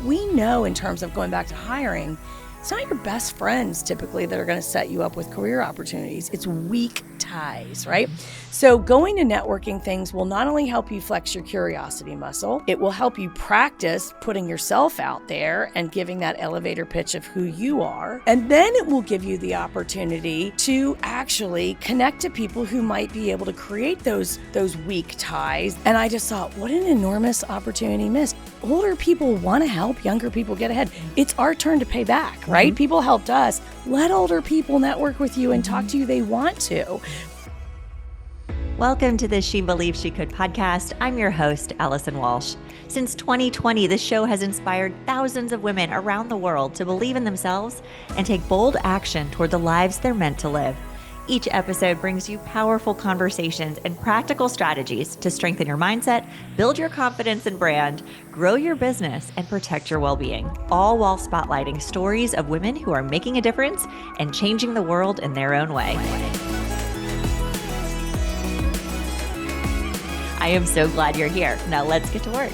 But we know in terms of going back to hiring, it's not your best friends typically that are going to set you up with career opportunities. It's weak ties, right? So going to networking things will not only help you flex your curiosity muscle, it will help you practice putting yourself out there and giving that elevator pitch of who you are. And then it will give you the opportunity to actually connect to people who might be able to create those weak ties. And I just thought, what an enormous opportunity missed. Older people want to help younger people get ahead. It's our turn to pay back, right? Mm-hmm. People helped us. Let older people network with you and talk to you. They want to. Welcome to the She Believed She Could podcast. I'm your host, Allison Walsh. Since 2020, this show has inspired thousands of women around the world to believe in themselves and take bold action toward the lives they're meant to live. Each episode brings you powerful conversations and practical strategies to strengthen your mindset, build your confidence and brand, grow your business, and protect your well-being, all while spotlighting stories of women who are making a difference and changing the world in their own way. I am so glad you're here. Now let's get to work.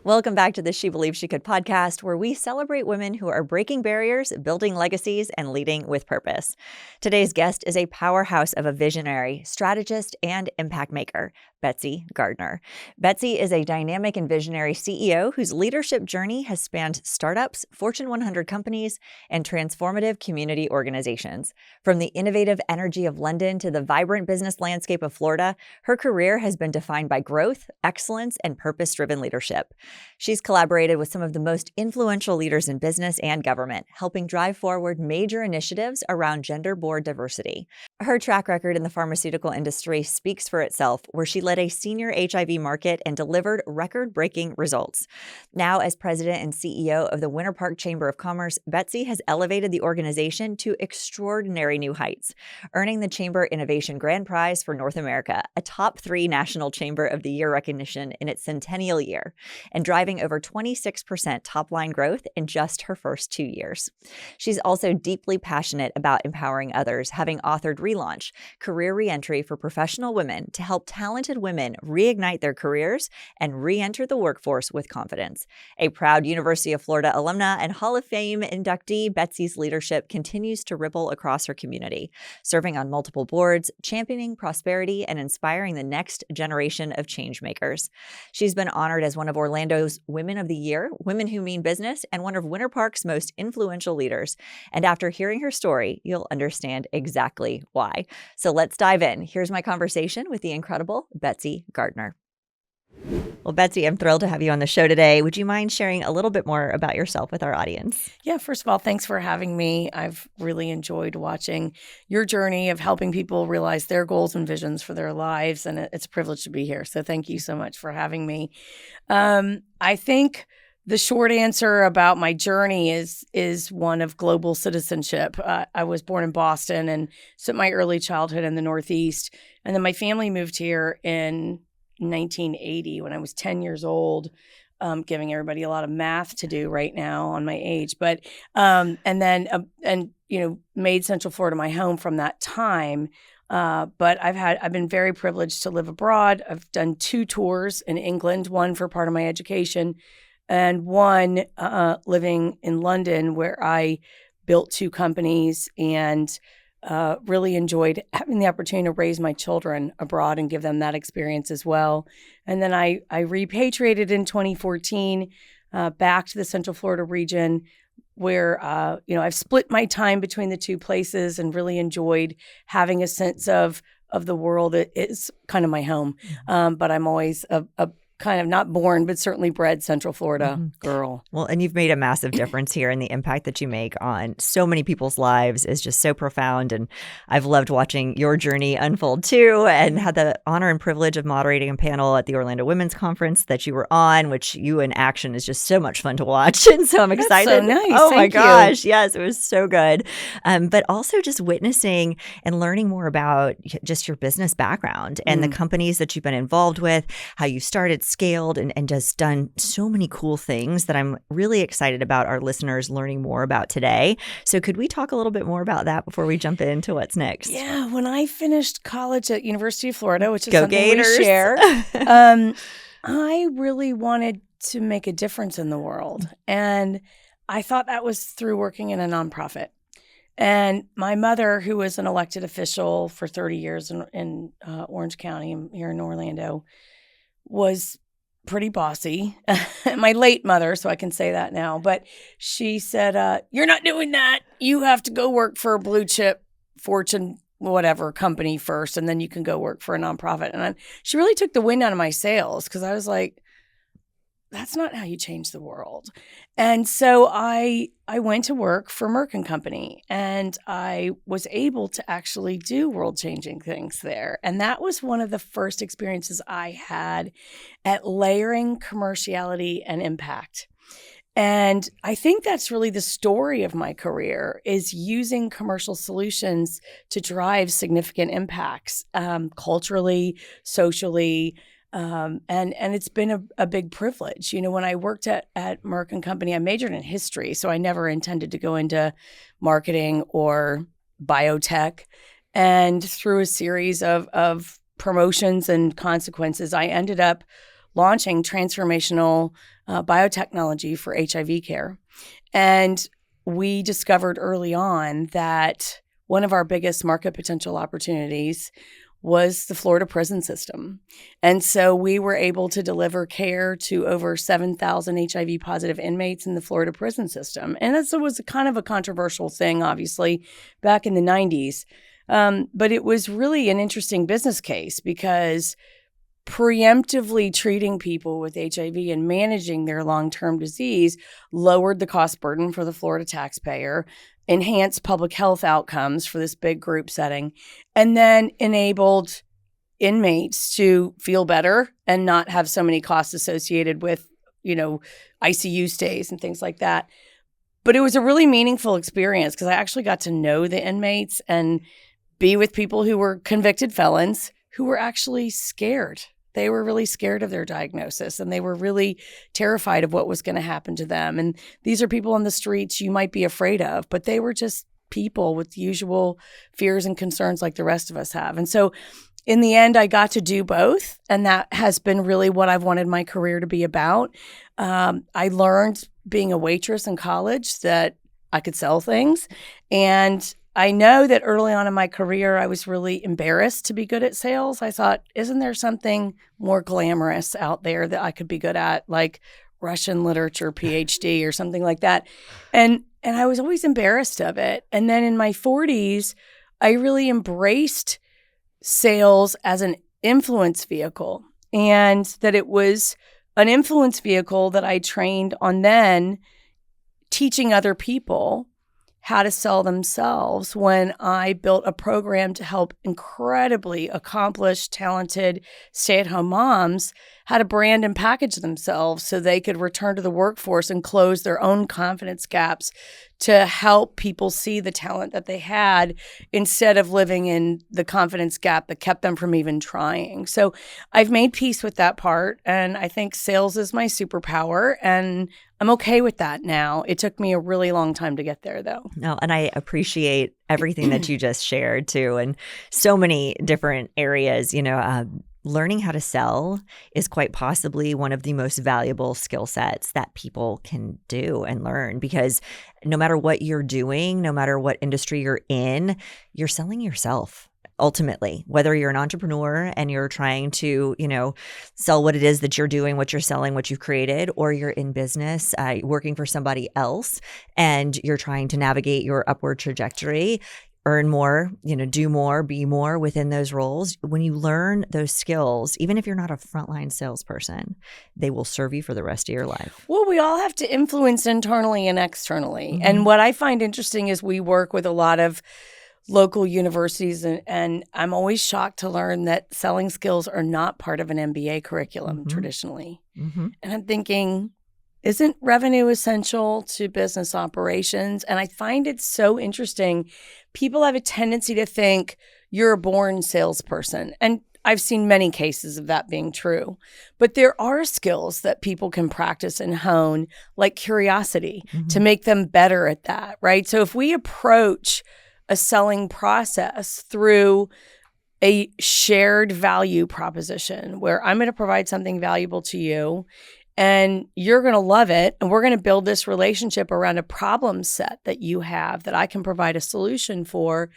Welcome back to the She Believed She Could podcast, where we celebrate women who are breaking barriers, building legacies, and leading with purpose. Today's guest is a powerhouse of a visionary, strategist, and impact maker, Betsy Gardner. Betsy is a dynamic and visionary CEO whose leadership journey has spanned startups, Fortune 100 companies, and transformative community organizations. From the innovative energy of London to the vibrant business landscape of Florida, her career has been defined by growth, excellence, and purpose-driven leadership. She's collaborated with some of the most influential leaders in business and government, helping drive forward major initiatives around gender board diversity. Her track record in the pharmaceutical industry speaks for itself, where she led a senior HIV market and delivered record-breaking results. Now, as president and CEO of the Winter Park Chamber of Commerce, Betsy has elevated the organization to extraordinary new heights, earning the Chamber Innovation Grand Prize for North America, a top 3 National Chamber of the Year recognition in its centennial year, and driving over 26% top-line growth in just her first 2 years. She's also deeply passionate about empowering others, having authored Relaunch, Career Reentry for Professional Women to help talented women reignite their careers and re-enter the workforce with confidence. A proud University of Florida alumna and Hall of Fame inductee, Betsy's leadership continues to ripple across her community, serving on multiple boards, championing prosperity, and inspiring the next generation of change makers. She's been honored as one of Orlando's Women of the Year, Women Who Mean Business, and one of Winter Park's most influential leaders. And after hearing her story, you'll understand exactly why. So let's dive in. Here's my conversation with the incredible Betsy Gardner. Well, Betsy, I'm thrilled to have you on the show today. Would you mind sharing a little bit more about yourself with our audience? Yeah, first of all, thanks for having me. I've really enjoyed watching your journey of helping people realize their goals and visions for their lives, and it's a privilege to be here. So thank you so much for having me. I think the short answer about my journey is one of global citizenship. I was born in Boston and spent my early childhood in the Northeast, and then my family moved here in 1980 when I was 10 years old, giving everybody a lot of math to do right now on my age. But made Central Florida my home from that time. But I've been very privileged to live abroad. I've done 2 tours in England, one for part of my education, and one living in London, where I built 2 companies and really enjoyed having the opportunity to raise my children abroad and give them that experience as well. And then I repatriated in 2014 back to the Central Florida region, where I've split my time between the 2 places and really enjoyed having a sense of the world. It is kind of my home, but I'm always a kind of not born, but certainly bred Central Florida girl. Well, and you've made a massive difference here, and the impact that you make on so many people's lives is just so profound. And I've loved watching your journey unfold too, and had the honor and privilege of moderating a panel at the Orlando Women's Conference that you were on, which you in action is just so much fun to watch. And so I'm excited. That's so nice. Oh my Thank gosh. you. Yes, it was so good. But also just witnessing and learning more about just your business background and the companies that you've been involved with, how you started scaled and just done so many cool things that I'm really excited about our listeners learning more about today. So could we talk a little bit more about that before we jump into what's next? Yeah, when I finished college at University of Florida, which is Go something Gators. we share, I really wanted to make a difference in the world. And I thought that was through working in a nonprofit. And my mother, who was an elected official for 30 years in Orange County here in Orlando, was pretty bossy. My late mother, so I can say that now. But she said, you're not doing that. You have to go work for a blue chip Fortune whatever company first, and then you can go work for a nonprofit. And she really took the wind out of my sails because I was like, that's not how you change the world. And so I went to work for Merck & Company, and I was able to actually do world-changing things there. And that was one of the first experiences I had at layering commerciality and impact. And I think that's really the story of my career, is using commercial solutions to drive significant impacts, culturally, socially, and it's been a big privilege. You know, when I worked at Merck & Company, I majored in history, so I never intended to go into marketing or biotech. And through a series of promotions and consequences, I ended up launching transformational biotechnology for HIV care. And we discovered early on that one of our biggest market potential opportunities was the Florida prison system. And so we were able to deliver care to over 7,000 HIV positive inmates in the Florida prison system. And that was kind of a controversial thing, obviously, back in the 90s. But it was really an interesting business case because preemptively treating people with HIV and managing their long-term disease lowered the cost burden for the Florida taxpayer, enhanced public health outcomes for this big group setting, and then enabled inmates to feel better and not have so many costs associated with, ICU stays and things like that. But it was a really meaningful experience because I actually got to know the inmates and be with people who were convicted felons who were actually scared. They were really scared of their diagnosis, and they were really terrified of what was going to happen to them. And these are people on the streets you might be afraid of, but they were just people with usual fears and concerns like the rest of us have. And so in the end, I got to do both, and that has been really what I've wanted my career to be about. I learned being a waitress in college that I could sell things, and I know that early on in my career, I was really embarrassed to be good at sales. I thought, isn't there something more glamorous out there that I could be good at, like Russian literature PhD or something like that? And I was always embarrassed of it. And then in my 40s, I really embraced sales as an influence vehicle, and that it was an influence vehicle that I trained on then teaching other people how to sell themselves when I built a program to help incredibly accomplished, talented stay-at-home moms how to brand and package themselves so they could return to the workforce and close their own confidence gaps to help people see the talent that they had instead of living in the confidence gap that kept them from even trying. So I've made peace with that part, and I think sales is my superpower, and I'm okay with that now. It took me a really long time to get there, though. No, and I appreciate everything that you just shared, too, and so many different areas. Learning how to sell is quite possibly one of the most valuable skill sets that people can do and learn, because no matter what you're doing, no matter what industry you're in, you're selling yourself. Ultimately, whether you're an entrepreneur and you're trying to, sell what it is that you're doing, what you're selling, what you've created, or you're in business, working for somebody else, and you're trying to navigate your upward trajectory, earn more, do more, be more within those roles. When you learn those skills, even if you're not a frontline salesperson, they will serve you for the rest of your life. Well, we all have to influence internally and externally. Mm-hmm. And what I find interesting is we work with a lot of local universities, and I'm always shocked to learn that selling skills are not part of an MBA curriculum traditionally. Mm-hmm. And I'm thinking, isn't revenue essential to business operations? And I find it so interesting. People have a tendency to think you're a born salesperson. And I've seen many cases of that being true. But there are skills that people can practice and hone, like curiosity, to make them better at that, right? So if we approach a selling process through a shared value proposition where I'm going to provide something valuable to you and you're going to love it, and we're going to build this relationship around a problem set that you have that I can provide a solution for,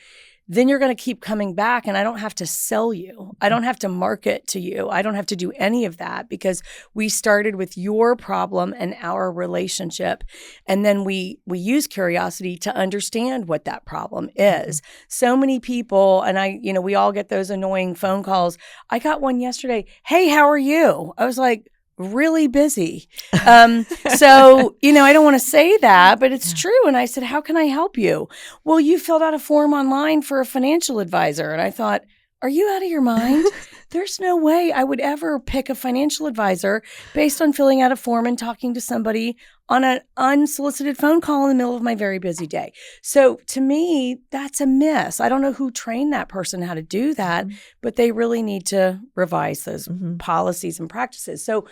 then you're going to keep coming back, and I don't have to sell you. I don't have to market to you. I don't have to do any of that because we started with your problem and our relationship. And then we use curiosity to understand what that problem is. So many people, and we all get those annoying phone calls. I got one yesterday. Hey, how are you? I was like, really busy. So, I don't want to say that, but it's true. And I said, how can I help you? Well, you filled out a form online for a financial advisor. And I thought, are you out of your mind? There's no way I would ever pick a financial advisor based on filling out a form and talking to somebody on an unsolicited phone call in the middle of my very busy day. So to me, that's a miss. I don't know who trained that person how to do that, but they really need to revise those policies and practices. So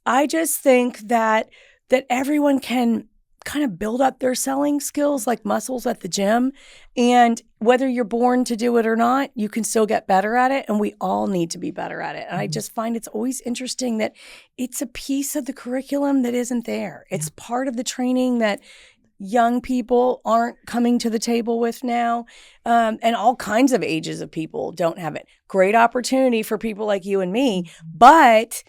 I just think that everyone can kind of build up their selling skills like muscles at the gym. And whether you're born to do it or not, you can still get better at it. And we all need to be better at it. And I just find it's always interesting that it's a piece of the curriculum that isn't there. It's part of the training that young people aren't coming to the table with now. And all kinds of ages of people don't have it. Great opportunity for people like you and me. But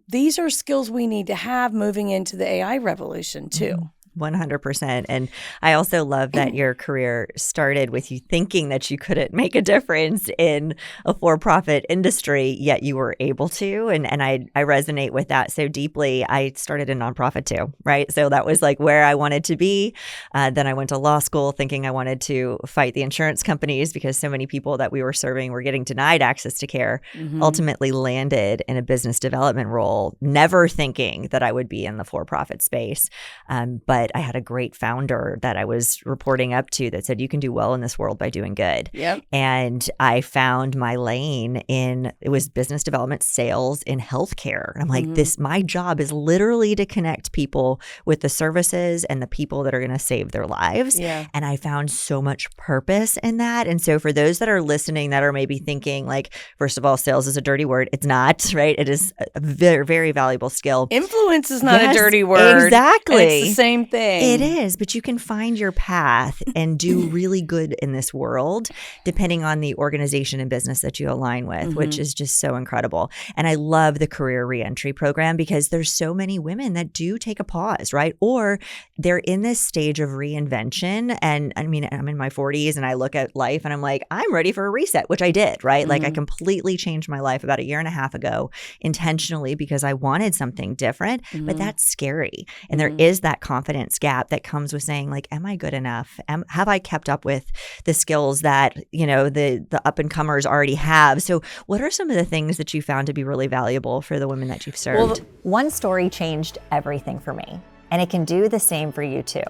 these are skills we need to have moving into the AI revolution too. 100%. And I also love that your career started with you thinking that you couldn't make a difference in a for-profit industry, yet you were able to. And I resonate with that so deeply. I started a nonprofit too, right? So that was like where I wanted to be. Then I went to law school thinking I wanted to fight the insurance companies because so many people that we were serving were getting denied access to care. Ultimately landed in a business development role, never thinking that I would be in the for-profit space. But I had a great founder that I was reporting up to that said, you can do well in this world by doing good. Yep. And I found my lane it was business development sales in healthcare. I'm like, my job is literally to connect people with the services and the people that are going to save their lives. Yeah. And I found so much purpose in that. And so for those that are listening that are maybe thinking like, first of all, sales is a dirty word. It's not, right? It is a very, very valuable skill. Influence is not a dirty word. Exactly. And it's the same thing. It is, but you can find your path and do really good in this world depending on the organization and business that you align with, which is just so incredible. And I love the career reentry program because there's so many women that do take a pause, right? Or they're in this stage of reinvention. And I mean, I'm in my 40s and I look at life and I'm like, I'm ready for a reset, which I did, right? Like I completely changed my life about a year and a half ago intentionally because I wanted something different, but that's scary. And there is that confidence gap that comes with saying like, am I good enough? Have I kept up with the skills that, the up and comers already have? So what are some of the things that you found to be really valuable for the women that you've served? One story changed everything for me, and it can do the same for you too.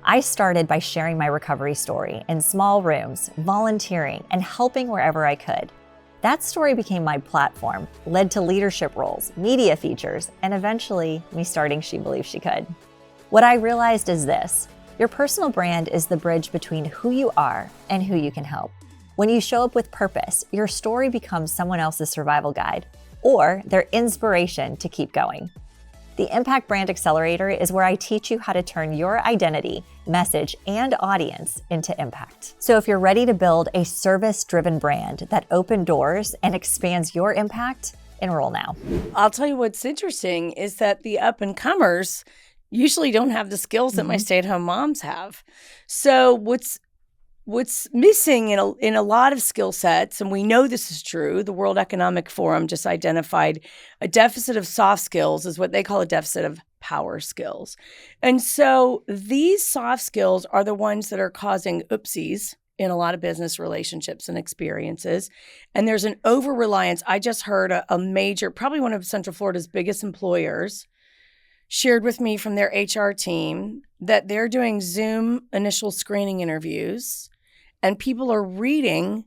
I started by sharing my recovery story in small rooms, volunteering, and helping wherever I could. That story became my platform, led to leadership roles, media features, and eventually me starting She Believes She Could. What I realized is this: your personal brand is the bridge between who you are and who you can help. When you show up with purpose, your story becomes someone else's survival guide or their inspiration to keep going. The Impact Brand Accelerator is where I teach you how to turn your identity, message, and audience into impact. So if you're ready to build a service-driven brand that opens doors and expands your impact, enroll now. I'll tell you what's interesting is that the up-and-comers usually don't have the skills that my stay-at-home moms have. So what's missing in a lot of skill sets, and we know this is true, the World Economic Forum just identified a deficit of soft skills is what they call a deficit of power skills. And so these soft skills are the ones that are causing oopsies in a lot of business relationships and experiences. And there's an over-reliance. I just heard a major, probably one of Central Florida's biggest employers, shared with me from their HR team that they're doing Zoom initial screening interviews and people are reading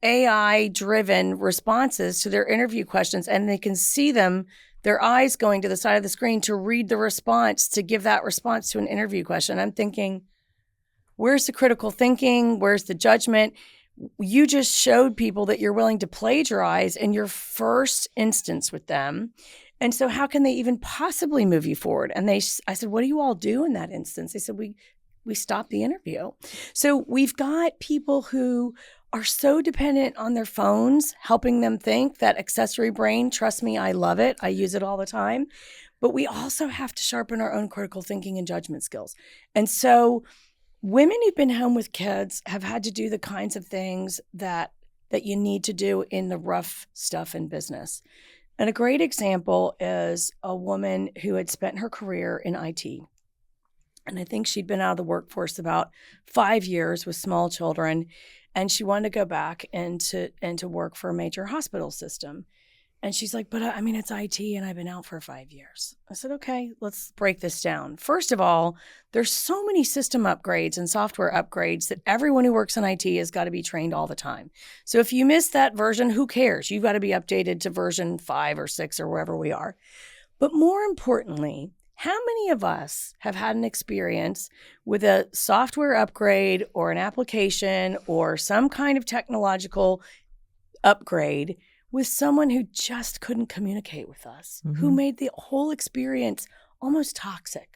AI-driven responses to their interview questions, and they can see them, their eyes going to the side of the screen to read the response, to give that response to an interview question. I'm thinking, where's the critical thinking? Where's the judgment? You just showed people that you're willing to plagiarize in your first instance with them. And so how can they even possibly move you forward? And I said, what do you all do in that instance? They said, we stop the interview. So we've got people who are so dependent on their phones, helping them think. That accessory brain, trust me, I love it. I use it all the time. But we also have to sharpen our own critical thinking and judgment skills. And so women who've been home with kids have had to do the kinds of things that you need to do in the rough stuff in business. And a great example is a woman who had spent her career in IT. And I think she'd been out of the workforce about 5 years with small children. And she wanted to go back and to work for a major hospital system. And she's like, but I mean, it's IT and I've been out for 5 years. I said, okay, let's break this down. First of all, there's so many system upgrades and software upgrades that everyone who works in IT has got to be trained all the time. So if you miss that version, who cares? You've got to be updated to version 5 or 6 or wherever we are. But more importantly, how many of us have had an experience with a software upgrade or an application or some kind of technological upgrade with someone who just couldn't communicate with us, who made the whole experience almost toxic?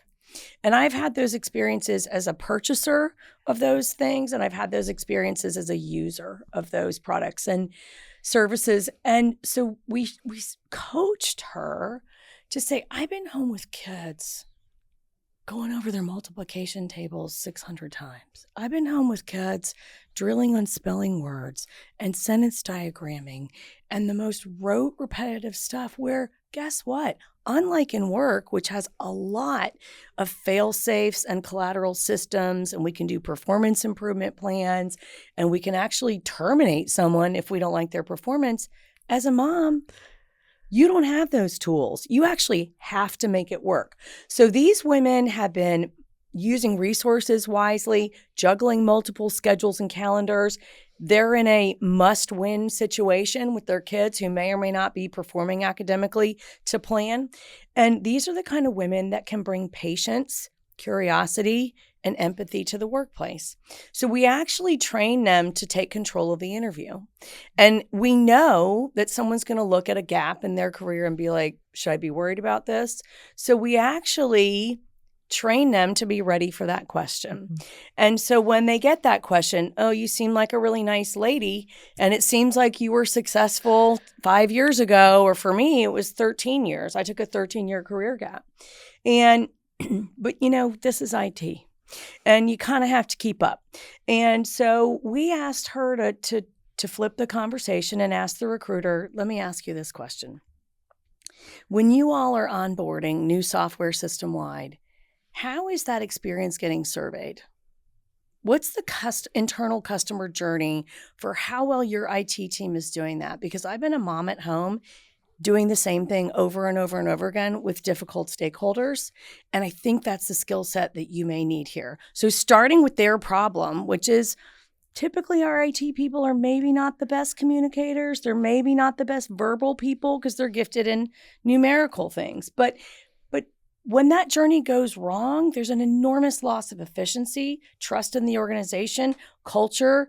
And I've had those experiences as a purchaser of those things, and I've had those experiences as a user of those products and services. And so we coached her to say, I've been home with kids going over their multiplication tables 600 times. I've been home with kids drilling on spelling words and sentence diagramming and the most rote, repetitive stuff where, guess what? Unlike in work, which has a lot of fail-safes and collateral systems, and we can do performance improvement plans, and we can actually terminate someone if we don't like their performance, as a mom, you don't have those tools. You actually have to make it work. So these women have been using resources wisely, juggling multiple schedules and calendars. They're in a must-win situation with their kids who may or may not be performing academically to plan. And these are the kind of women that can bring patience, curiosity, and empathy to the workplace. So we actually train them to take control of the interview. And we know that someone's going to look at a gap in their career and be like, should I be worried about this? So we actually train them to be ready for that question. And so when they get that question, oh, you seem like a really nice lady, and it seems like you were successful 5 years ago, or for me, it was 13 years. I took a 13-year career gap. And, but this is IT. And you kind of have to keep up. And so we asked her to flip the conversation and ask the recruiter, let me ask you this question. When you all are onboarding new software system-wide, how is that experience getting surveyed? What's the internal customer journey for how well your IT team is doing that? Because I've been a mom at home doing the same thing over and over and over again with difficult stakeholders. And I think that's the skill set that you may need here. So starting with their problem, which is typically our IT people are maybe not the best communicators. They're maybe not the best verbal people because they're gifted in numerical things. But when that journey goes wrong, there's an enormous loss of efficiency, trust in the organization, culture,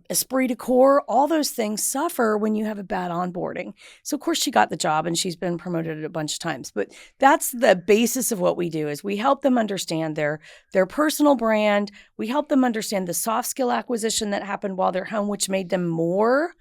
esprit de corps. All those things suffer when you have a bad onboarding. So of course she got the job and she's been promoted a bunch of times. But that's the basis of what we do is we help them understand their personal brand. We help them understand the soft skill acquisition that happened while they're home, which made them more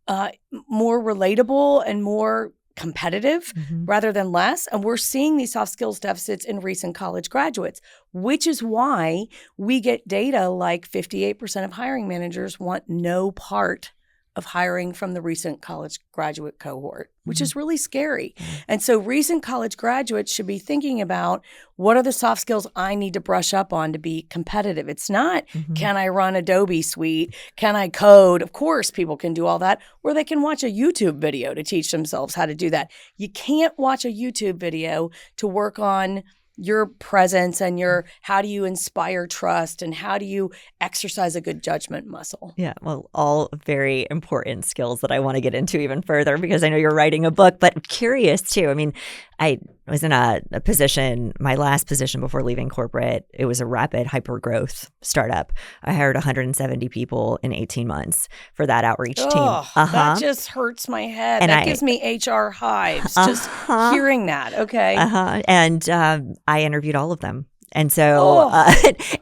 relatable and more competitive rather than less. And we're seeing these soft skills deficits in recent college graduates, which is why we get data like 58% of hiring managers want no part of hiring from the recent college graduate cohort, which is really scary. And so recent college graduates should be thinking about what are the soft skills I need to brush up on to be competitive. It's not, can I run Adobe Suite? Can I code? Of course, people can do all that, or they can watch a YouTube video to teach themselves how to do that. You can't watch a YouTube video to work on your presence and your how do you inspire trust and how do you exercise a good judgment muscle. Yeah, well, all very important skills that I want to get into even further because I know you're writing a book, but curious too. I mean, I was in a position, my last position before leaving corporate, it was a rapid hyper-growth startup. I hired 170 people in 18 months for that outreach team. That just hurts my head. And that gives me HR hives just hearing that. Okay. And I interviewed all of them. And so,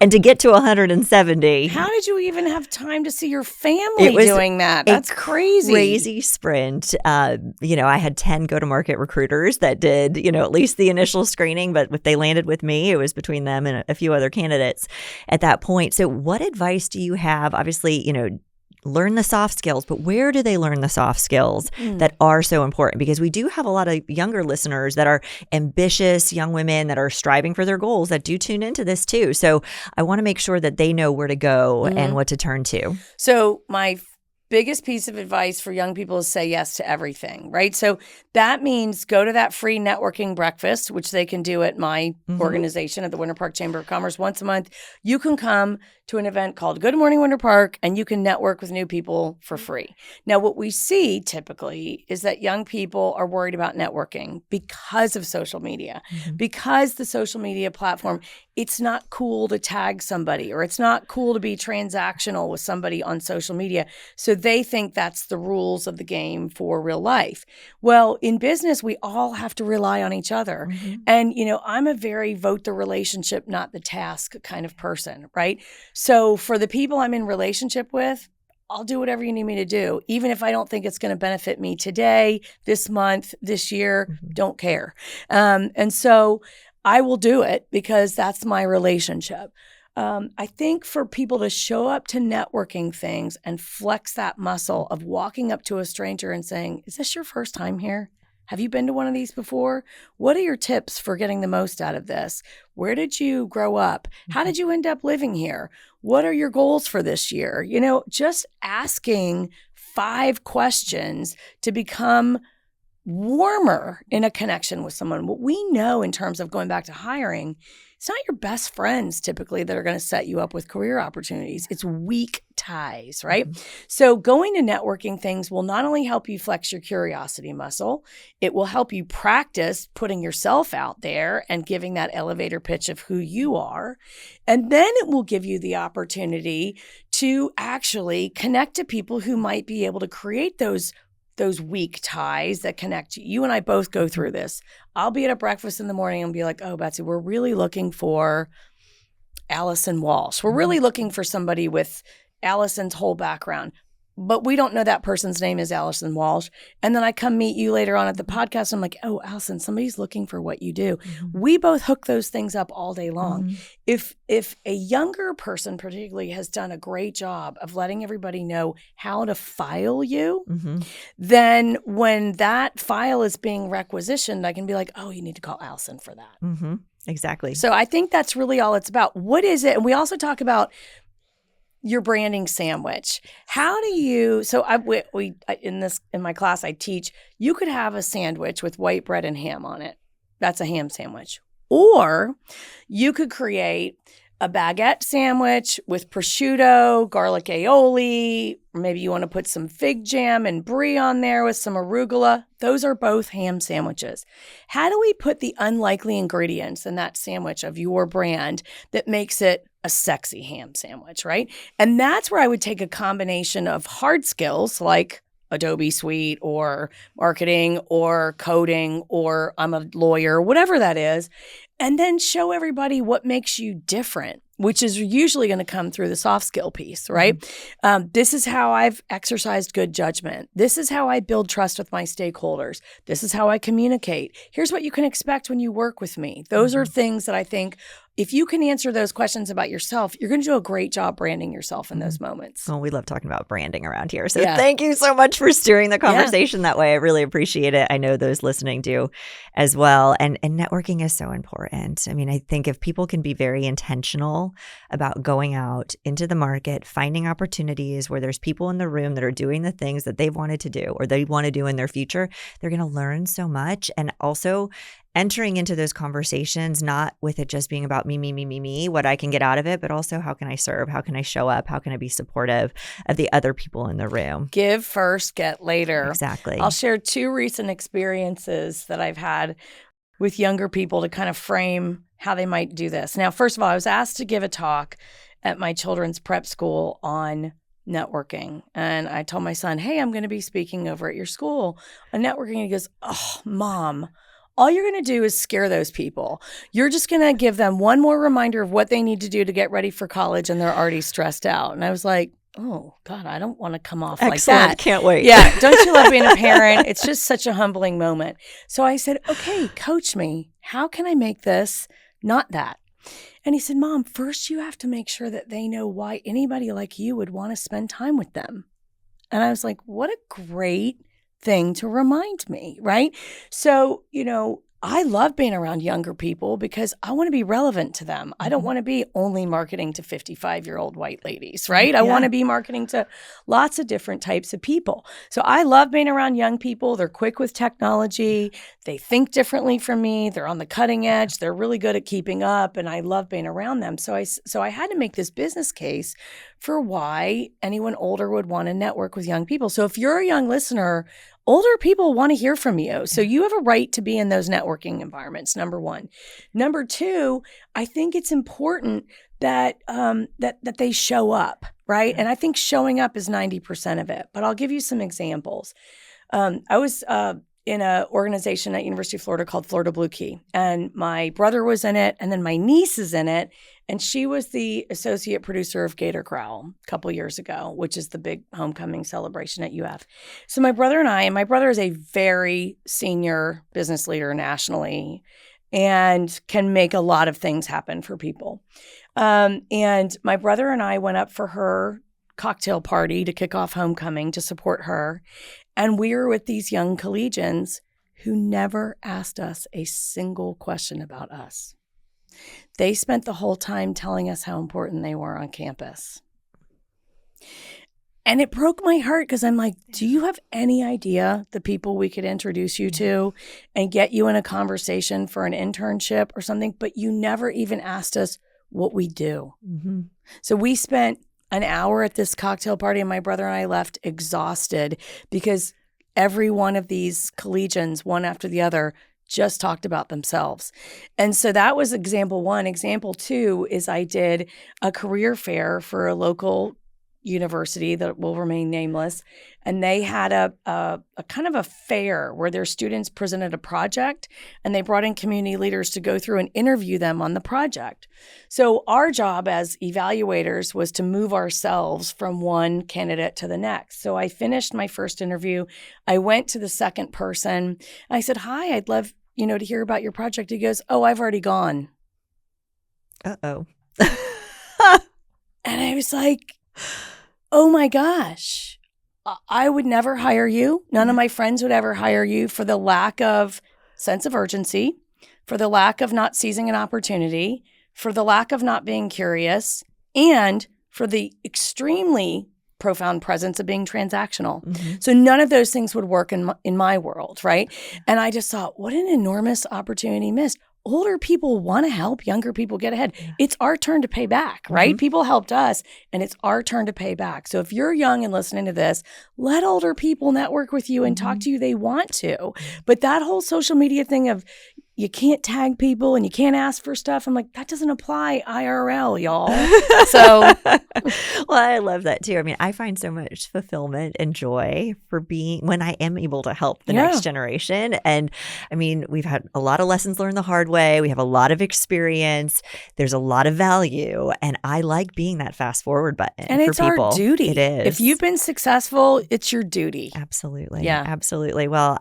and to get to 170. How did you even have time to see your family doing that? That's crazy. Crazy sprint. I had 10 go-to-market recruiters that did, at least the initial screening, but if they landed with me, it was between them and a few other candidates at that point. So what advice do you have? Obviously, learn the soft skills, but where do they learn the soft skills that are so important? Because we do have a lot of younger listeners that are ambitious young women that are striving for their goals that do tune into this too. So I want to make sure that they know where to go and what to turn to. So my biggest piece of advice for young people is say yes to everything, right? So that means go to that free networking breakfast, which they can do at my organization at the Winter Park Chamber of Commerce once a month. You can come to an event called Good Morning Winter Park, and you can network with new people for free. Now, what we see typically is that young people are worried about networking because of social media, because the social media platform, it's not cool to tag somebody or it's not cool to be transactional with somebody on social media. So they think that's the rules of the game for real life. Well, in business, we all have to rely on each other. And, I'm a very vote the relationship, not the task kind of person, right? So for the people I'm in relationship with, I'll do whatever you need me to do, even if I don't think it's going to benefit me today, this month, this year, don't care. And so I will do it because that's my relationship. I think for people to show up to networking things and flex that muscle of walking up to a stranger and saying, is this your first time here? Have you been to one of these before? What are your tips for getting the most out of this? Where did you grow up? How did you end up living here? What are your goals for this year? Just asking 5 questions to become warmer in a connection with someone. What we know in terms of going back to hiring, it's not your best friends typically that are going to set you up with career opportunities. It's weak ties, right? So going to networking things will not only help you flex your curiosity muscle, it will help you practice putting yourself out there and giving that elevator pitch of who you are. And then it will give you the opportunity to actually connect to people who might be able to create those weak ties that connect you. You and I both go through this. I'll be at a breakfast in the morning and be like, oh, Betsy, we're really looking for Allison Walsh. We're really looking for somebody with Allison's whole background. But we don't know that person's name is Allison Walsh. And then I come meet you later on at the podcast. I'm like, oh, Allison, somebody's looking for what you do. We both hook those things up all day long. If a younger person particularly has done a great job of letting everybody know how to file you, then when that file is being requisitioned, I can be like, oh, you need to call Allison for that. Exactly. So I think that's really all it's about. What is it? And we also talk about your branding sandwich. How do you, so in my class, I teach, you could have a sandwich with white bread and ham on it. That's a ham sandwich. Or you could create a baguette sandwich with prosciutto, garlic aioli, or maybe you want to put some fig jam and brie on there with some arugula. Those are both ham sandwiches. How do we put the unlikely ingredients in that sandwich of your brand that makes it a sexy ham sandwich, right? And that's where I would take a combination of hard skills like Adobe Suite or marketing or coding or I'm a lawyer, whatever that is, and then show everybody what makes you different, which is usually going to come through the soft skill piece, right? This is how I've exercised good judgment. This is how I build trust with my stakeholders. This is how I communicate. Here's what you can expect when you work with me. Those are things that I think if you can answer those questions about yourself, you're going to do a great job branding yourself in those moments. Well, we love talking about branding around here. So thank you so much for steering the conversation that way. I really appreciate it. I know those listening do as well. And networking is so important. I mean, I think if people can be very intentional about going out into the market, finding opportunities where there's people in the room that are doing the things that they've wanted to do or they want to do in their future, they're going to learn so much. And also entering into those conversations, not with it just being about me, what I can get out of it, but also how can I serve? How can I show up? How can I be supportive of the other people in the room? Give first, get later. Exactly. I'll share 2 recent experiences that I've had with younger people to kind of frame how they might do this. Now, first of all, I was asked to give a talk at my children's prep school on networking. And I told my son, hey, I'm going to be speaking over at your school on networking. And he goes, oh, Mom, all you're going to do is scare those people. You're just going to give them one more reminder of what they need to do to get ready for college, and they're already stressed out. And I was like, oh, God, I don't want to come off like that. Can't wait. Yeah. Don't you love being a parent? It's just such a humbling moment. So I said, okay, coach me. How can I make this not that? And he said, Mom, first you have to make sure that they know why anybody like you would want to spend time with them. And I was like, what a great thing to remind me, right? So, I love being around younger people because I want to be relevant to them. I don't want to be only marketing to 55-year-old white ladies, right? I want to be marketing to lots of different types of people. So I love being around young people. They're quick with technology. They think differently from me. They're on the cutting edge. They're really good at keeping up, and I love being around them. So I had to make this business case for why anyone older would want to network with young people. So if you're a young listener, older people want to hear from you. So you have a right to be in those networking environments, number one. Number two, I think it's important that that they show up, right? And I think showing up is 90% of it. But I'll give you some examples. I was in an organization at University of Florida called Florida Blue Key. And my brother was in it, and then my niece is in it. And she was the associate producer of Gator Growl a couple years ago, which is the big homecoming celebration at UF. So my brother and my brother is a very senior business leader nationally and can make a lot of things happen for people. And my brother and I went up for her cocktail party to kick off homecoming to support her. And we were with these young collegians who never asked us a single question about us. They spent the whole time telling us how important they were on campus. And it broke my heart because I'm like, do you have any idea the people we could introduce you to and get you in a conversation for an internship or something? But you never even asked us what we do. Mm-hmm. So we spent an hour at this cocktail party, and my brother and I left exhausted because every one of these collegians, one after the other, just talked about themselves. And so that was example one. Example two is I did a career fair for a local university that will remain nameless. And they had a kind of a fair where their students presented a project, and they brought in community leaders to go through and interview them on the project. So our job as evaluators was to move ourselves from one candidate to the next. So I finished my first interview. I went to the second person. I said, hi, I'd love to hear about your project. He goes, oh, I've already gone. Uh-oh. And I was like, oh my gosh, I would never hire you. None of my friends would ever hire you for the lack of sense of urgency, for the lack of not seizing an opportunity, for the lack of not being curious, and for the extremely profound presence of being transactional. Mm-hmm. So none of those things would work in my world, right? And I just thought, what an enormous opportunity missed. Older people want to help younger people get ahead. Yeah. It's our turn to pay back, right? Mm-hmm. People helped us, and it's our turn to pay back. So if you're young and listening to this, let older people network with you and talk to you. They want to. But that whole social media thing of you can't tag people and you can't ask for stuff, I'm like, that doesn't apply IRL, y'all. So, well, I love that too. I mean, I find so much fulfillment and joy for being when I am able to help the next generation. And I mean, we've had a lot of lessons learned the hard way. We have a lot of experience. There's a lot of value. And I like being that fast forward button and for it's people. Our duty. It is. If you've been successful, it's your duty. Absolutely. Yeah. Absolutely. Well,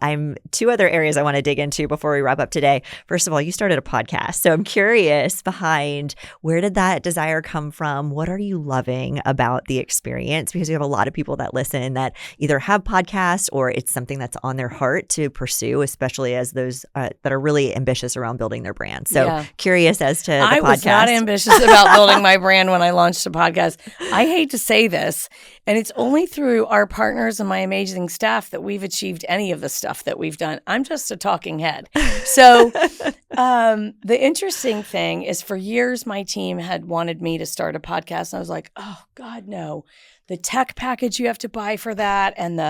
two other areas I want to dig into before we wrap up today. First of all, you started a podcast. So I'm curious behind where did that desire come from? What are you loving about the experience? Because we have a lot of people that listen that either have podcasts or it's something that's on their heart to pursue, especially as those that are really ambitious around building their brand. So curious as to the podcast. I was not ambitious about building my brand when I launched a podcast. I hate to say this, and it's only through our partners and my amazing staff that we've achieved any of the stuff that we've done. I'm just a talking head. So So the interesting thing is for years, my team had wanted me to start a podcast. And I was like, oh, God, no. The tech package you have to buy for that and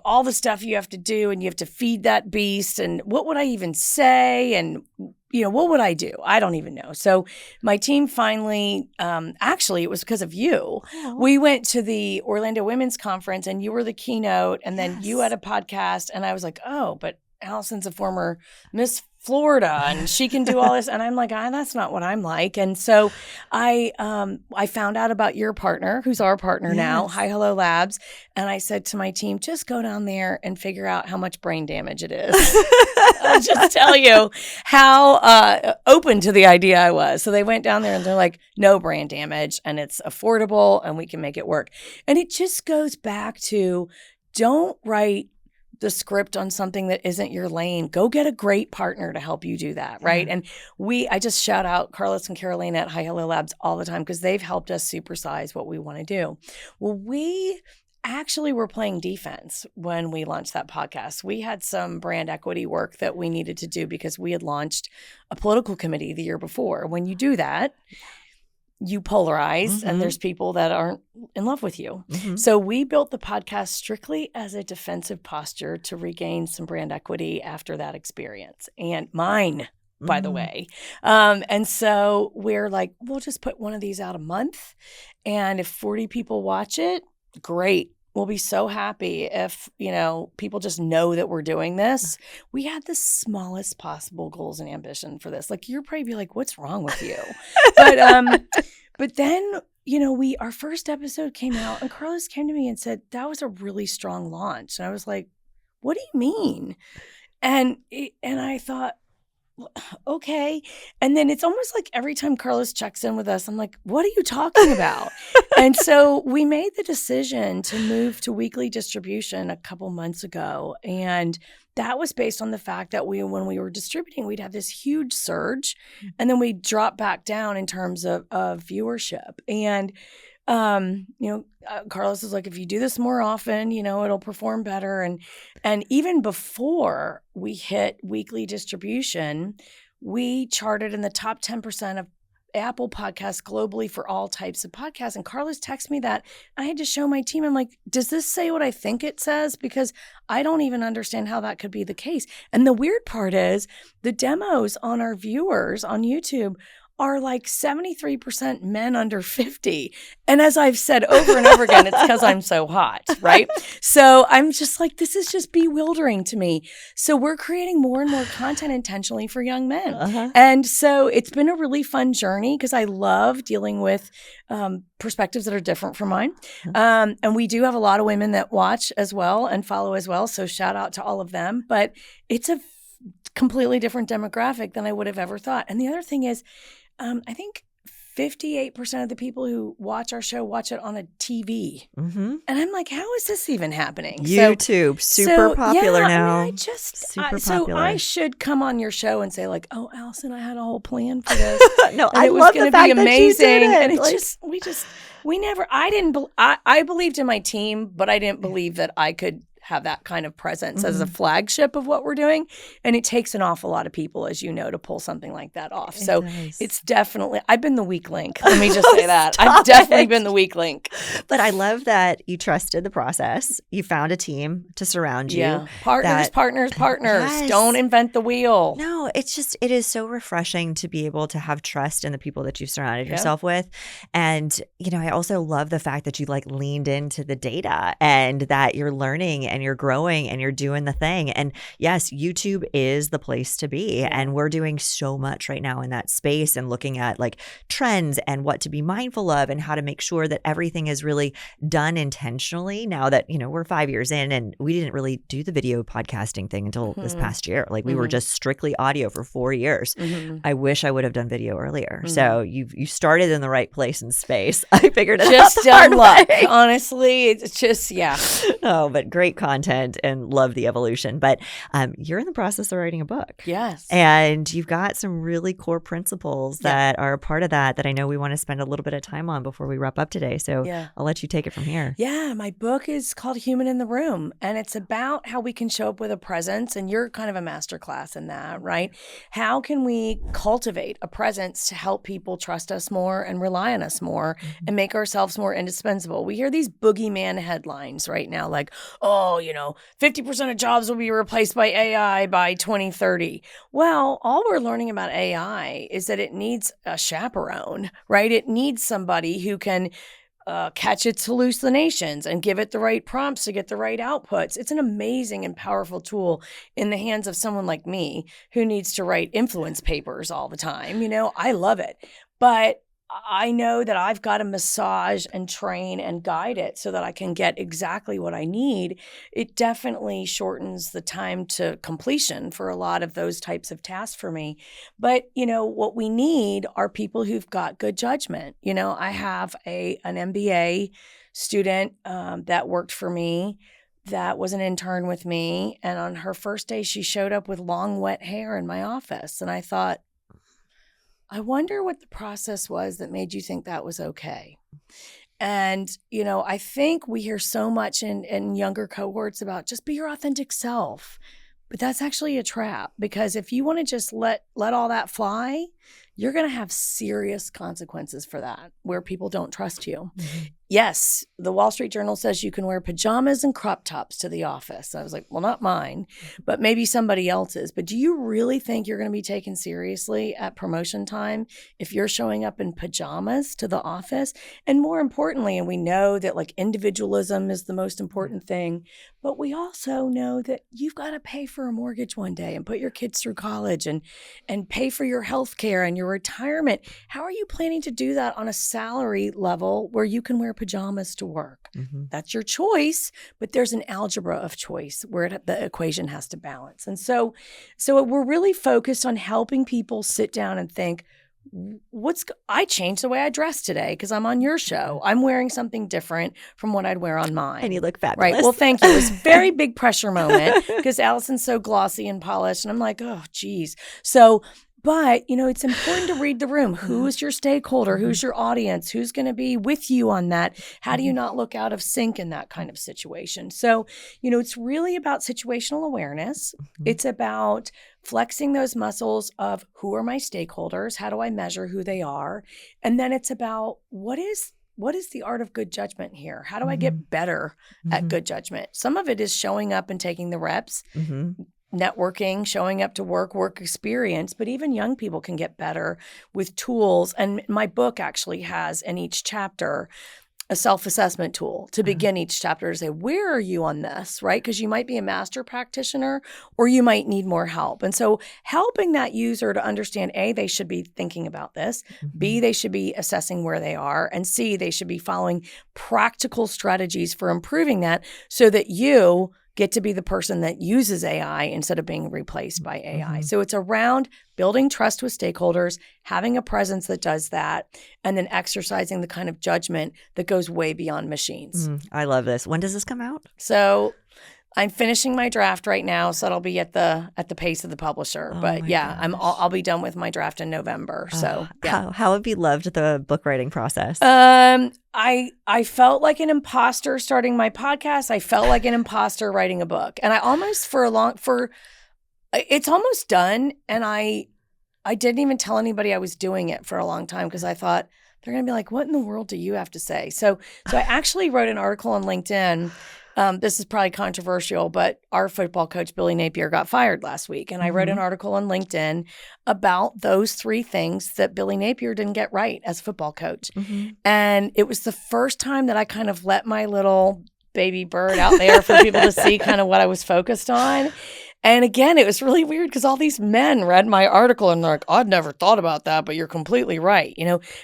all the stuff you have to do and you have to feed that beast. And what would I even say? And, what would I do? I don't even know. So my team finally, actually, it was because of you. Oh. We went to the Orlando Women's Conference and you were the keynote and then you had a podcast. And I was like, oh, but Allison's a former Miss Florida and she can do all this. And I'm like, that's not what I'm like. And so I found out about your partner, who's our partner now, Hi Hello Labs. And I said to my team, just go down there and figure out how much brain damage it is. I'll just tell you how open to the idea I was. So they went down there and they're like, no brain damage and it's affordable and we can make it work. And it just goes back to don't write the script on something that isn't your lane. Go get a great partner to help you do that, right? And I just shout out Carlos and Carolina at Hi Hello Labs all the time because they've helped us supersize what we want to do. Well, we actually were playing defense when we launched that podcast. We had some brand equity work that we needed to do because we had launched a political committee the year before. When you do that, you polarize and there's people that aren't in love with you. So we built the podcast strictly as a defensive posture to regain some brand equity after that experience. And mine, by the way. And so we're like, we'll just put one of these out a month. And if 40 people watch it, great. We'll be so happy if, people just know that we're doing this. We had the smallest possible goals and ambition for this. Like, you're probably be like, what's wrong with you? But then, our first episode came out and Carlos came to me and said, that was a really strong launch. And I was like, what do you mean? And I thought, okay. And then it's almost like every time Carlos checks in with us, I'm like, what are you talking about? And so we made the decision to move to weekly distribution a couple months ago. And that was based on the fact that when we were distributing, we'd have this huge surge and then we'd drop back down in terms of viewership. And Carlos is like, if you do this more often, it'll perform better. And even before we hit weekly distribution, we charted in the top 10% of Apple podcasts globally for all types of podcasts. And Carlos texted me that. I had to show my team. I'm like, does this say what I think it says? Because I don't even understand how that could be the case. And the weird part is the demos on our viewers on YouTube are like 73% men under 50. And as I've said over and over again, it's because I'm so hot, right? So I'm just like, this is just bewildering to me. So we're creating more and more content intentionally for young men. And so it's been a really fun journey because I love dealing with perspectives that are different from mine. And we do have a lot of women that watch as well and follow as well. So shout out to all of them. But it's a completely different demographic than I would have ever thought. And the other thing is, I think 58% of the people who watch our show watch it on a TV. And I'm like, how is this even happening? YouTube, super popular now. I should come on your show and say like, oh, Allison, I had a whole plan for this. No, I love the fact that you did it. And it's I believed in my team, but I didn't believe that I could have that kind of presence as a flagship of what we're doing. And it takes an awful lot of people, as you know, to pull something like that off. So it's definitely, I've been the weak link. Let me just say that. I've definitely been the weak link. But I love that you trusted the process. You found a team to surround you. Yeah. Partners. Yes. Don't invent the wheel. No, it is so refreshing to be able to have trust in the people that you've surrounded yourself with. And, I also love the fact that you leaned into the data and that you're learning and you're growing and you're doing the thing. And yes, YouTube is the place to be. And we're doing so much right now in that space and looking at trends and what to be mindful of and how to make sure that everything is really done intentionally now that, we're 5 years in and we didn't really do the video podcasting thing until this past year. We were just strictly audio for 4 years. I wish I would have done video earlier. So you started in the right place and space. I figured it out the hard way. Honestly, it's just, Oh, but great content and love the evolution. But you're in the process of writing a book. Yes. And you've got some really core principles that are a part of that I know we want to spend a little bit of time on before we wrap up today. So I'll let you take it from here. Yeah, my book is called Human in the Room, and it's about how we can show up with a presence, and you're kind of a masterclass in that, right? How can we cultivate a presence to help people trust us more and rely on us more and make ourselves more indispensable? We hear these boogeyman headlines right now, like, 50% of jobs will be replaced by AI by 2030. Well, all we're learning about AI is that it needs a chaperone, right? It needs somebody who can catch its hallucinations and give it the right prompts to get the right outputs. It's an amazing and powerful tool in the hands of someone like me who needs to write influence papers all the time. I love it. But I know that I've got to massage and train and guide it so that I can get exactly what I need. It definitely shortens the time to completion for a lot of those types of tasks for me. But, what we need are people who've got good judgment. I have an MBA student that worked for me that was an intern with me. And on her first day, she showed up with long, wet hair in my office. And I thought, I wonder what the process was that made you think that was okay. And, I think we hear so much in younger cohorts about just be your authentic self. But that's actually a trap, because if you want to just let all that fly, you're going to have serious consequences for that, where people don't trust you. Mm-hmm. Yes, the Wall Street Journal says you can wear pajamas and crop tops to the office. I was like, well, not mine, but maybe somebody else's. But do you really think you're going to be taken seriously at promotion time if you're showing up in pajamas to the office? And more importantly, and we know that individualism is the most important thing, but we also know that you've got to pay for a mortgage one day and put your kids through college and pay for your health care and your retirement. How are you planning to do that on a salary level where you can wear pajamas to work? Mm-hmm. That's your choice, but there's an algebra of choice where the equation has to balance. And so we're really focused on helping people sit down and think, I changed the way I dress today because I'm on your show. I'm wearing something different from what I'd wear on mine. And you look fabulous. Right. Well, thank you. It was a very big pressure moment because Allison's so glossy and polished. And I'm like, oh, geez. But, it's important to read the room. Who is your stakeholder? Who's your audience? Who's going to be with you on that? How do you not look out of sync in that kind of situation? So, it's really about situational awareness. Mm-hmm. It's about flexing those muscles of who are my stakeholders? How do I measure who they are? And then it's about what is the art of good judgment here? How do I get better at good judgment? Some of it is showing up and taking the reps. Mm-hmm. Networking, showing up to work experience, but even young people can get better with tools. And my book actually has in each chapter a self-assessment tool to begin each chapter to say, where are you on this, right? Because you might be a master practitioner or you might need more help. And so helping that user to understand, A, they should be thinking about this, B, they should be assessing where they are, and C, they should be following practical strategies for improving that so that you get to be the person that uses AI instead of being replaced by AI. Mm-hmm. So it's around building trust with stakeholders, having a presence that does that, and then exercising the kind of judgment that goes way beyond machines. I love this. When does this come out? So I'm finishing my draft right now, so it'll be at the pace of the publisher. Oh, but yeah, I'll be done with my draft in November. So yeah. How have you loved the book writing process? I felt like an imposter starting my podcast. I felt like an imposter writing a book, and I almost it's almost done, and I didn't even tell anybody I was doing it for a long time because I thought they're going to be like, "What in the world do you have to say?" So I actually wrote an article on LinkedIn. This is probably controversial, but our football coach, Billy Napier, got fired last week. And I wrote an article on LinkedIn about those 3 things that Billy Napier didn't get right as a football coach. Mm-hmm. And it was the first time that I kind of let my little baby bird out there for people to see kind of what I was focused on. And again, it was really weird because all these men read my article and they're like, I'd never thought about that, but you're completely right.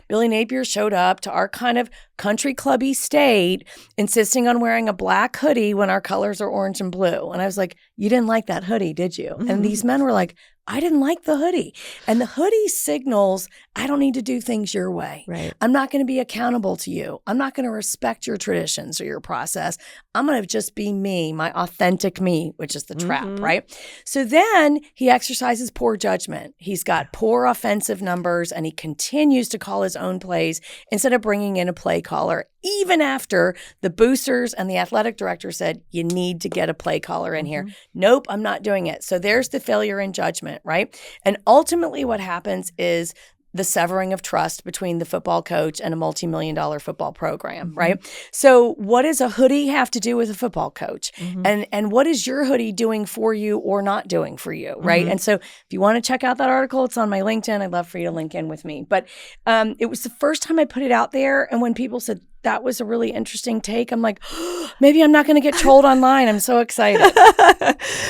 Billy Napier showed up to our kind of country clubby state, insisting on wearing a black hoodie when our colors are orange and blue. And I was like, you didn't like that hoodie, did you? Mm-hmm. And these men were like, I didn't like the hoodie. And the hoodie signals, I don't need to do things your way. Right. I'm not going to be accountable to you. I'm not going to respect your traditions or your process. I'm going to just be me, my authentic me, which is the trap, right? So then he exercises poor judgment. He's got poor offensive numbers, and he continues to call his own plays instead of bringing in a play caller, even after the boosters and the athletic director said, you need to get a play caller in here. Nope, I'm not doing it. So there's the failure in judgment, right? And ultimately what happens is the severing of trust between the football coach and a multi-million-dollar football program, right? So what does a hoodie have to do with a football coach? And what is your hoodie doing for you or not doing for you, right? And so if you want to check out that article, it's on my LinkedIn. I'd love for you to link in with me. But it was the first time I put it out there. And when people said, that was a really interesting take, I'm like, oh, maybe I'm not going to get trolled online. I'm so excited.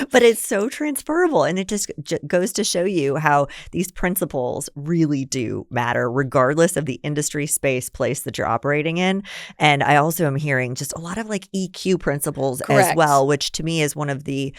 But it's so transferable. And it just goes to show you how these principles really do matter, regardless of the industry, space, place that you're operating in. And I also am hearing just a lot of like EQ principles as well, which to me is one of the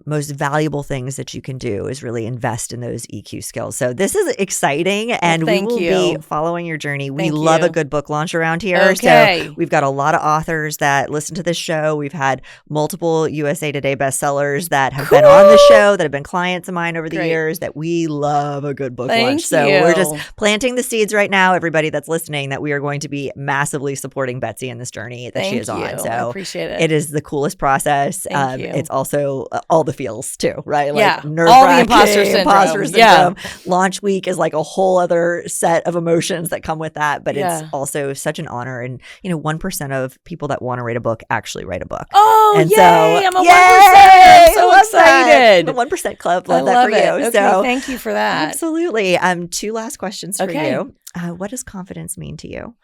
most valuable things that you can do is really invest in those EQ skills. So this is exciting. And we will be following your journey. We love a good book launch around here. Okay. So we've got a lot of authors that listen to this show. We've had multiple USA Today bestsellers that have been on the show, that have been clients of mine over the years, that we love a good book launch. So we're just planting the seeds right now, everybody that's listening, that we are going to be massively supporting Betsy in this journey that she is on. So I appreciate it. It is the coolest process. It's also all the feels too, right? Like nerve-wracking, all the imposter syndrome. Launch week is like a whole other set of emotions that come with that, but it's also such an honor. And, 1% of people that want to write a book actually write a book. Oh, and yay! So, I'm a 1%. I'm so excited. The 1% Club. Love I that love for it. you. Okay, So, thank you for that. Absolutely. Two last questions for you. What does confidence mean to you?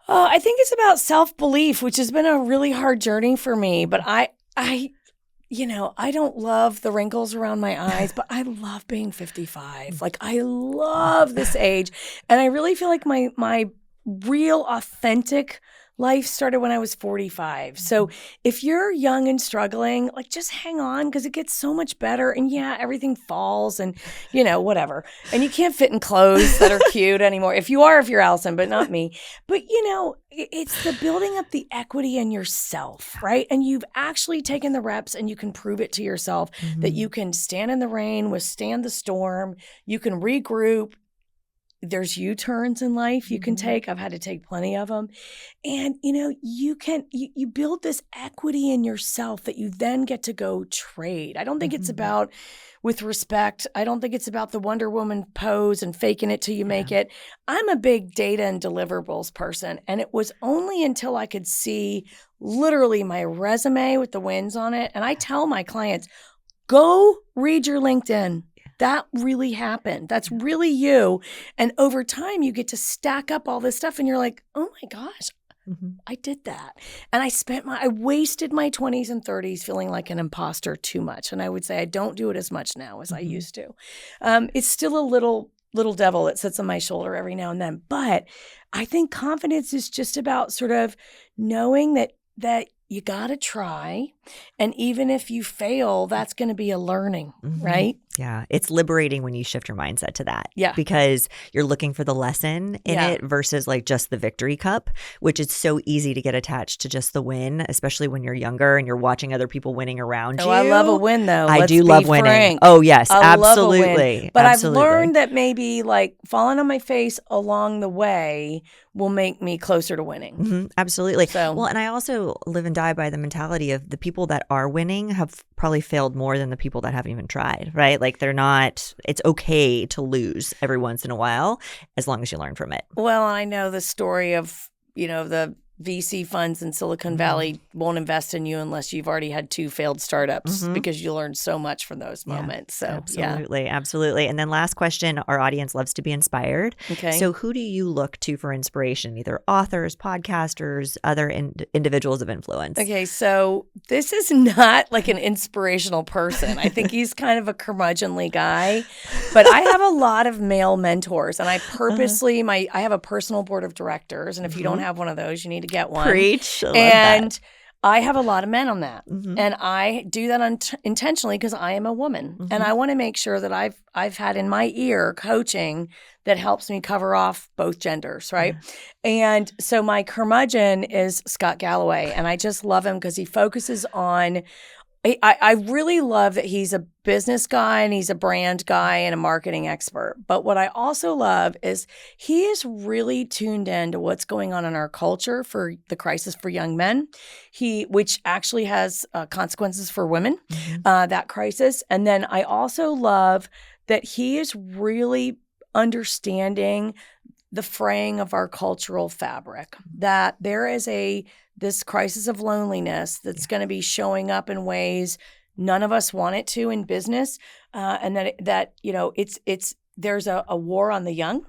I think it's about self-belief, which has been a really hard journey for me. But I don't love the wrinkles around my eyes, but I love being 55. Like, I love this age. And I really feel like my real authentic life started when I was 45. So if you're young and struggling, like, just hang on, because it gets so much better. And everything falls and, whatever. And you can't fit in clothes that are cute anymore. If you're Allison, but not me. But, it's the building up the equity in yourself, right? And you've actually taken the reps and you can prove it to yourself that you can stand in the rain, withstand the storm, you can regroup. There's U-turns in life you can take. I've had to take plenty of them. And, you build this equity in yourself that you then get to go trade. I don't think it's about, with respect, I don't think it's about the Wonder Woman pose and faking it till you make it. I'm a big data and deliverables person. And it was only until I could see literally my resume with the wins on it. And I tell my clients, go read your LinkedIn. That really happened. That's really you. And over time, you get to stack up all this stuff and you're like, oh my gosh, I did that. And I wasted my 20s and 30s feeling like an imposter too much. And I would say I don't do it as much now as I used to. It's still a little devil that sits on my shoulder every now and then. But I think confidence is just about sort of knowing that you got to try. And even if you fail, that's going to be a learning, right? Yeah. It's liberating when you shift your mindset to that. Yeah. Because you're looking for the lesson in it versus like just the victory cup, which is so easy to get attached to just the win, especially when you're younger and you're watching other people winning around you. I love a win, though. I do love winning. Frank. Oh, yes. I absolutely. Love a win. But I've learned that maybe like falling on my face along the way will make me closer to winning. Absolutely. So, well, and I also live and die by the mentality of the people that are winning have probably failed more than the people that haven't even tried, right? Like it's okay to lose every once in a while as long as you learn from it. Well, I know the story of, the VC funds in Silicon Valley won't invest in you unless you've already had 2 failed startups because you learn so much from those moments. So, absolutely. Absolutely. And then last question, our audience loves to be inspired. Okay. So who do you look to for inspiration? Either authors, podcasters, other individuals of influence? Okay. So this is not like an inspirational person. I think he's kind of a curmudgeonly guy, but I have a lot of male mentors and I purposely, I have a personal board of directors. And if you don't have one of those, you need to get one. Preach. I love and that. I have a lot of men on that, and I do that intentionally because I am a woman, and I want to make sure that I've had in my ear coaching that helps me cover off both genders, right? And so my curmudgeon is Scott Galloway, and I just love him because he focuses on. I really love that he's a business guy and he's a brand guy and a marketing expert. But what I also love is he is really tuned in to what's going on in our culture for the crisis for young men, which actually has consequences for women, that crisis. And then I also love that he is really understanding the fraying of our cultural fabric, that there is this crisis of loneliness that's going to be showing up in ways none of us want it to in business, and that there's a war on the young.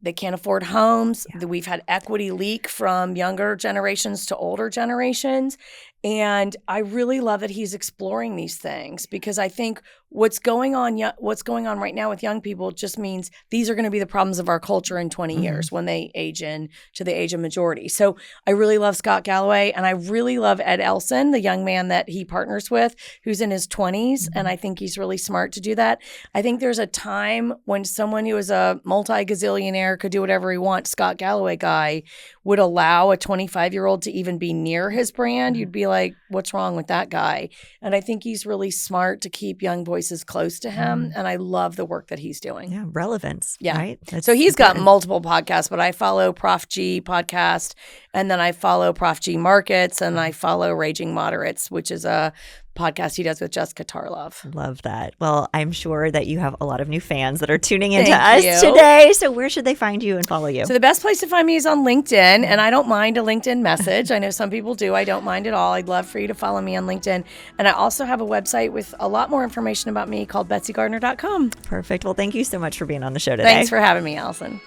They can't afford homes. We've had equity leak from younger generations to older generations. And I really love that he's exploring these things because I think what's going on right now with young people just means these are going to be the problems of our culture in 20 years when they age in to the age of majority. So I really love Scott Galloway, and I really love Ed Elson, the young man that he partners with, who's in his 20s, and I think he's really smart to do that. I think there's a time when someone who is a multi-gazillionaire could do whatever he wants, Scott Galloway guy, would allow a 25-year-old to even be near his brand. You'd be like, what's wrong with that guy? And I think he's really smart to keep young voices close to him. And I love the work that he's doing. Yeah, relevance. Yeah. Right? So he's got multiple podcasts, but I follow Prof G podcast, and then I follow Prof G Markets, and I follow Raging Moderates, which is a podcast he does with Jessica Tarlov. Love that. Well, I'm sure that you have a lot of new fans that are tuning into Thank us you. today. So where should they find you and follow you? So the best place to find me is on LinkedIn, and I don't mind a LinkedIn message. I know some people do. I don't mind at all. I'd love for you to follow me on LinkedIn. And I also have a website with a lot more information about me called betsygardner.com. Perfect. Well, thank you so much for being on the show today. Thanks for having me, Allison.